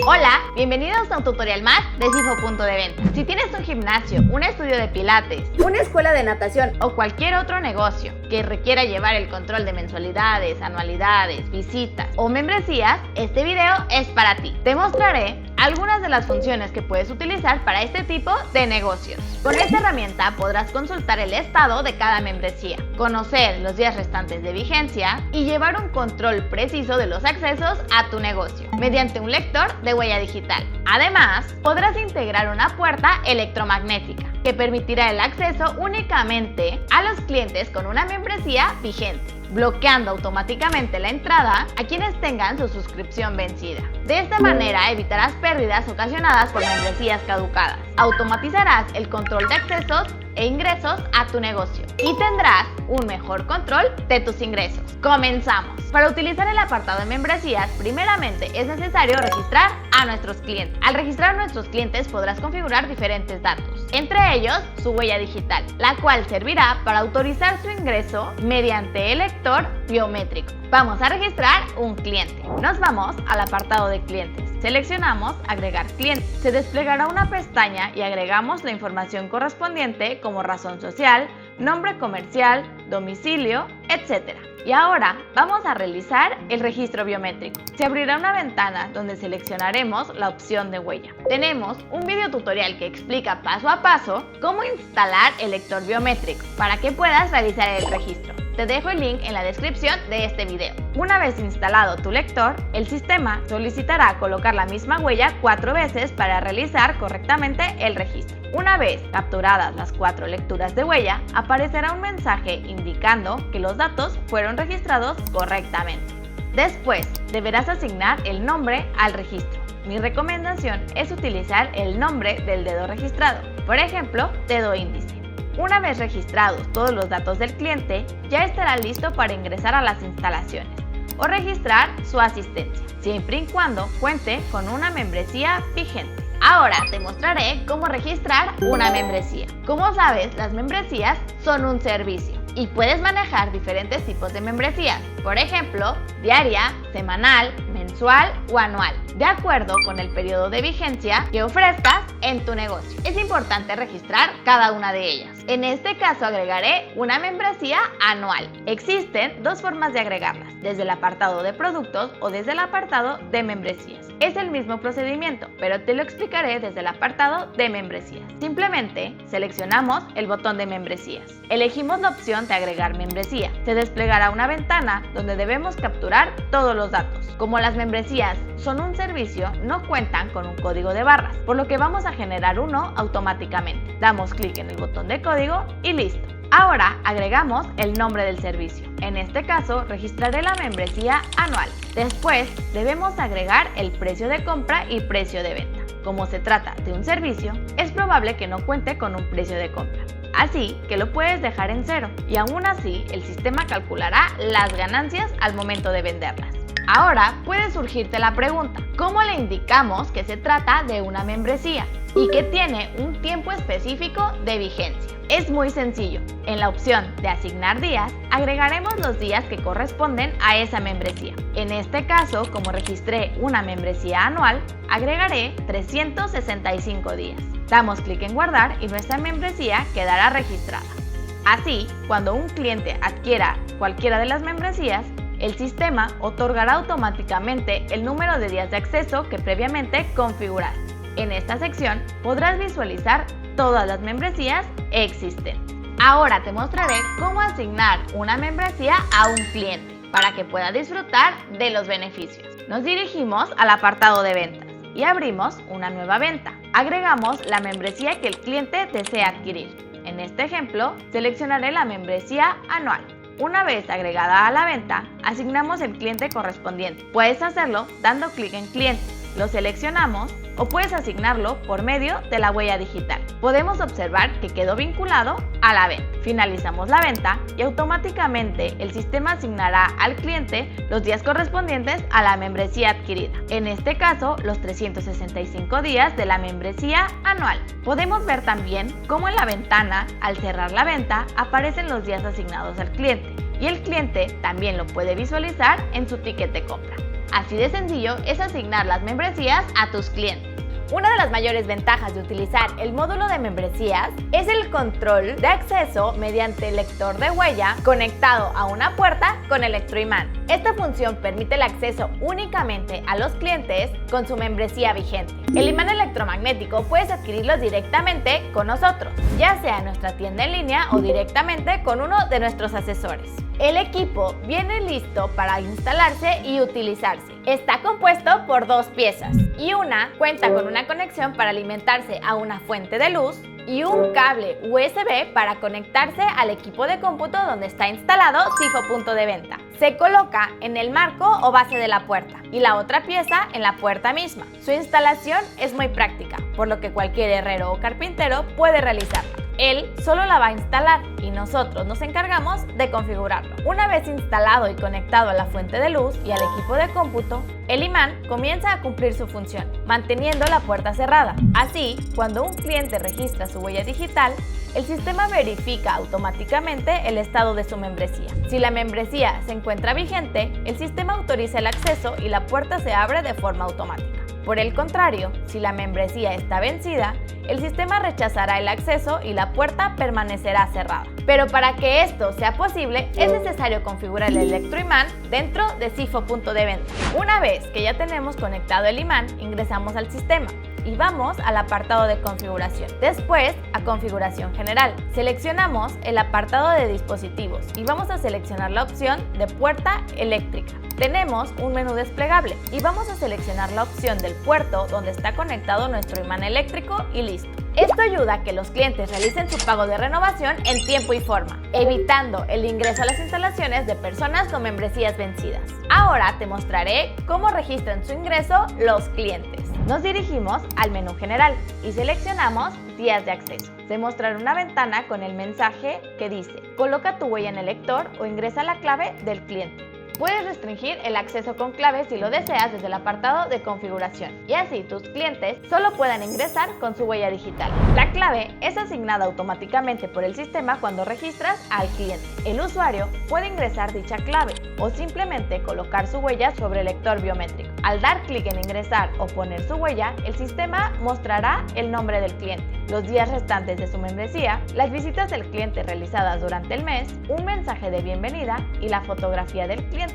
Hola, bienvenidos a un tutorial más de Sifo de Venta. Si tienes un gimnasio, un estudio de pilates, una escuela de natación o cualquier otro negocio que requiera llevar el control de mensualidades, anualidades, visitas o membresías, este video es para ti. Te mostraré algunas de las funciones que puedes utilizar para este tipo de negocios. Con esta herramienta podrás consultar el estado de cada membresía, conocer los días restantes de vigencia y llevar un control preciso de los accesos a tu negocio mediante un lector de huella digital. Además, podrás integrar una puerta electromagnética que permitirá el acceso únicamente a los clientes con una membresía vigente, bloqueando automáticamente la entrada a quienes tengan su suscripción vencida. De esta manera evitarás pérdidas ocasionadas por membresías caducadas, automatizarás el control de accesos e ingresos a tu negocio y tendrás un mejor control de tus ingresos. ¡Comenzamos! Para utilizar el apartado de membresías, primeramente es necesario registrar a nuestros clientes. Al registrar a nuestros clientes podrás configurar diferentes datos, entre ellos su huella digital, la cual servirá para autorizar su ingreso mediante el lector biométrico. Vamos a registrar un cliente. Nos vamos al apartado de clientes. Seleccionamos agregar cliente. Se desplegará una pestaña y agregamos la información correspondiente como razón social, nombre comercial, domicilio, etc. Y ahora vamos a realizar el registro biométrico. Se abrirá una ventana donde seleccionaremos la opción de huella. Tenemos un video tutorial que explica paso a paso cómo instalar el lector biométrico para que puedas realizar el registro. Te dejo el link en la descripción de este video. Una vez instalado tu lector, el sistema solicitará colocar la misma huella 4 veces para realizar correctamente el registro. Una vez capturadas las 4 lecturas de huella, aparecerá un mensaje indicando que los datos fueron registrados correctamente. Después, deberás asignar el nombre al registro. Mi recomendación es utilizar el nombre del dedo registrado, por ejemplo, dedo índice. Una vez registrados todos los datos del cliente, ya estará listo para ingresar a las instalaciones o registrar su asistencia, siempre y cuando cuente con una membresía vigente. Ahora te mostraré cómo registrar una membresía. Como sabes, las membresías son un servicio y puedes manejar diferentes tipos de membresías, por ejemplo, diaria, semanal, mensual o anual, de acuerdo con el periodo de vigencia que ofrezcas en tu negocio. Es importante registrar cada una de ellas. En este caso agregaré una membresía anual. Existen 2 formas de agregarlas, desde el apartado de productos o desde el apartado de membresías. Es el mismo procedimiento, pero te lo explicaré desde el apartado de membresías. Simplemente seleccionamos el botón de membresías. Elegimos la opción de agregar membresía. Se desplegará una ventana donde debemos capturar todos los datos. Como las membresías son un servicio, no cuentan con un código de barras, por lo que vamos a generar uno automáticamente. Damos clic en el botón de código y listo. Ahora agregamos el nombre del servicio. En este caso, registraré la membresía anual. Después, debemos agregar el precio de compra y precio de venta. Como se trata de un servicio, es probable que no cuente con un precio de compra. Así que lo puedes dejar en 0 y aún así el sistema calculará las ganancias al momento de venderlas. Ahora puede surgirte la pregunta, ¿cómo le indicamos que se trata de una membresía y que tiene un tiempo específico de vigencia? Es muy sencillo. En la opción de asignar días, agregaremos los días que corresponden a esa membresía. En este caso, como registré una membresía anual, agregaré 365 días. Damos clic en guardar y nuestra membresía quedará registrada. Así, cuando un cliente adquiera cualquiera de las membresías, el sistema otorgará automáticamente el número de días de acceso que previamente configuraste. En esta sección podrás visualizar todas las membresías existentes. Ahora te mostraré cómo asignar una membresía a un cliente para que pueda disfrutar de los beneficios. Nos dirigimos al apartado de ventas y abrimos una nueva venta. Agregamos la membresía que el cliente desea adquirir. En este ejemplo, seleccionaré la membresía anual. Una vez agregada a la venta, asignamos el cliente correspondiente. Puedes hacerlo dando clic en cliente, lo seleccionamos o puedes asignarlo por medio de la huella digital. Podemos observar que quedó vinculado a la venta. Finalizamos la venta y automáticamente el sistema asignará al cliente los días correspondientes a la membresía adquirida. En este caso, los 365 días de la membresía anual. Podemos ver también cómo en la ventana, al cerrar la venta, aparecen los días asignados al cliente y el cliente también lo puede visualizar en su ticket de compra. Así de sencillo es asignar las membresías a tus clientes. Una de las mayores ventajas de utilizar el módulo de membresías es el control de acceso mediante el lector de huella conectado a una puerta con electroimán. Esta función permite el acceso únicamente a los clientes con su membresía vigente. El imán electromagnético puedes adquirirlo directamente con nosotros, ya sea en nuestra tienda en línea o directamente con uno de nuestros asesores. El equipo viene listo para instalarse y utilizarse. Está compuesto por 2 piezas y una cuenta con una conexión para alimentarse a una fuente de luz y un cable USB para conectarse al equipo de cómputo donde está instalado SIFO punto de venta. Se coloca en el marco o base de la puerta y la otra pieza en la puerta misma. Su instalación es muy práctica, por lo que cualquier herrero o carpintero puede realizarla. Él solo la va a instalar y nosotros nos encargamos de configurarlo. Una vez instalado y conectado a la fuente de luz y al equipo de cómputo, el imán comienza a cumplir su función, manteniendo la puerta cerrada. Así, cuando un cliente registra su huella digital, el sistema verifica automáticamente el estado de su membresía. Si la membresía se encuentra vigente, el sistema autoriza el acceso y la puerta se abre de forma automática. Por el contrario, si la membresía está vencida, el sistema rechazará el acceso y la puerta permanecerá cerrada. Pero para que esto sea posible, es necesario configurar el electroimán dentro de SIFO punto de venta. Una vez que ya tenemos conectado el imán, ingresamos al sistema y vamos al apartado de configuración. Después, a configuración general. Seleccionamos el apartado de dispositivos y vamos a seleccionar la opción de puerta eléctrica. Tenemos un menú desplegable y vamos a seleccionar la opción del puerto donde está conectado nuestro imán eléctrico y listo. Esto ayuda a que los clientes realicen su pago de renovación en tiempo y forma, evitando el ingreso a las instalaciones de personas con membresías vencidas. Ahora te mostraré cómo registran su ingreso los clientes. Nos dirigimos al menú general y seleccionamos días de acceso. Se mostrará una ventana con el mensaje que dice: coloca tu huella en el lector o ingresa la clave del cliente. Puedes restringir el acceso con clave si lo deseas desde el apartado de configuración y así tus clientes solo puedan ingresar con su huella digital. La clave es asignada automáticamente por el sistema cuando registras al cliente. El usuario puede ingresar dicha clave o simplemente colocar su huella sobre el lector biométrico. Al dar clic en ingresar o poner su huella, el sistema mostrará el nombre del cliente, los días restantes de su membresía, las visitas del cliente realizadas durante el mes, un mensaje de bienvenida y la fotografía del cliente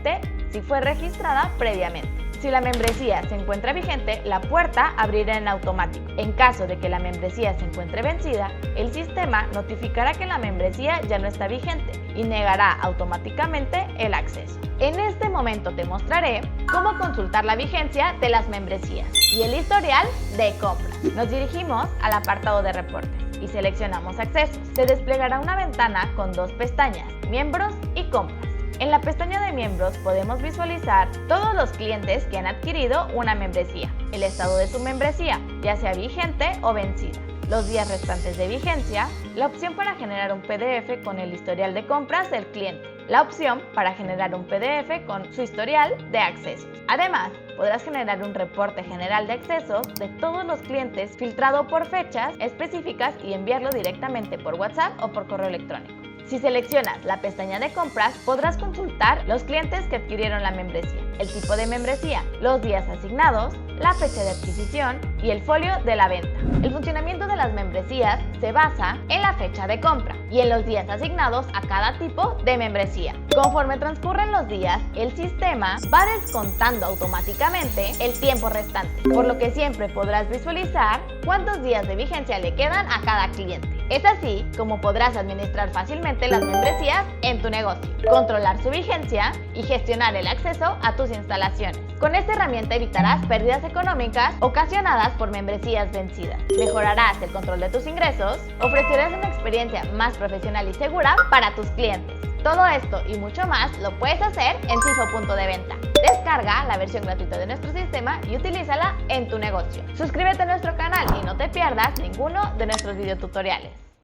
si fue registrada previamente. Si la membresía se encuentra vigente, la puerta abrirá en automático. En caso de que la membresía se encuentre vencida, el sistema notificará que la membresía ya no está vigente y negará automáticamente el acceso. En este momento te mostraré cómo consultar la vigencia de las membresías y el historial de compras. Nos dirigimos al apartado de reportes y seleccionamos accesos. Se desplegará una ventana con 2 pestañas, miembros y compras. En la pestaña de miembros podemos visualizar todos los clientes que han adquirido una membresía, el estado de su membresía, ya sea vigente o vencida, los días restantes de vigencia, la opción para generar un PDF con el historial de compras del cliente, la opción para generar un PDF con su historial de accesos. Además, podrás generar un reporte general de accesos de todos los clientes filtrado por fechas específicas y enviarlo directamente por WhatsApp o por correo electrónico. Si seleccionas la pestaña de compras, podrás consultar los clientes que adquirieron la membresía, el tipo de membresía, los días asignados, la fecha de adquisición y el folio de la venta. El funcionamiento de las membresías se basa en la fecha de compra y en los días asignados a cada tipo de membresía. Conforme transcurren los días, el sistema va descontando automáticamente el tiempo restante, por lo que siempre podrás visualizar cuántos días de vigencia le quedan a cada cliente. Es así como podrás administrar fácilmente las membresías en tu negocio, controlar su vigencia y gestionar el acceso a tus instalaciones. Con esta herramienta evitarás pérdidas económicas ocasionadas por membresías vencidas, mejorarás el control de tus ingresos, ofrecerás una experiencia más profesional y segura para tus clientes. Todo esto y mucho más lo puedes hacer en SIFO punto de venta. Descarga la versión gratuita de nuestro sistema y utilízala en tu negocio. Suscríbete a nuestro canal y no te pierdas ninguno de nuestros videotutoriales.